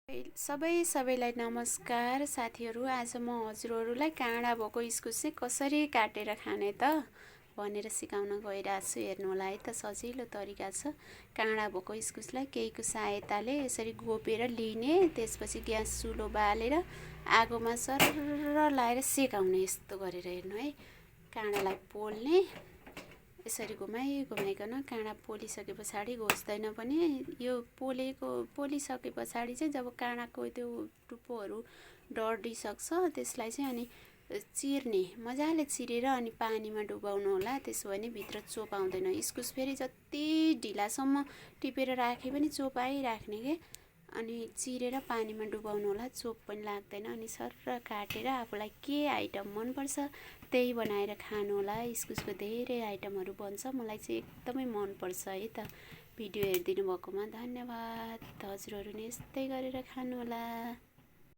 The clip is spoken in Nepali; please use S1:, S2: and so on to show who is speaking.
S1: सबैलाई नमस्कार साथीहरू। आज म हजुरहरूलाई काँडा भएको इस्कुस चाहिँ कसरी काटेर खाने त भनेर सिकाउन गइरहेको छु। हेर्नु होला है त, सजिलो तरिका छ। काँडा भएको इस्कुसलाई केहीको सहायताले यसरी गोपेर लिने, त्यसपछि ग्यास चुलो बालेर आगोमा सरर लाएर सेकाउने। यस्तो गरेर हेर्नु है, काँडालाई पोल्ने, यसरी घुमाइकन काँडा पोलिसके पछाडि घोच्दैन पनि। यो पोलिसके पछाडि चाहिँ जब काँडाको त्यो टुप्पोहरू डढिसक्छ त्यसलाई चाहिँ अनि चिर्ने, मजाले चिरेर अनि पानीमा डुबाउनु होला। त्यसो भने भित्र चोप आउँदैन। इस्कुस फेरि जति ढिलासम्म टिपेर राखे पनि चोप आइराख्ने के। अनि चिरेर पानीमा डुबाउनु होला, चोप पनि लाग्दैन। अनि सरर काटेर आफूलाई के आइटम मनपर्छ त्यही बनाएर खानु होला। इस्कुसको धेरै आइटमहरू बन्छ, मलाई चाहिँ एकदमै मनपर्छ है त। भिडियो हेरिदिनु भएकोमा धन्यवाद। हजुरहरू नि यस्तै गरेर खानु होला।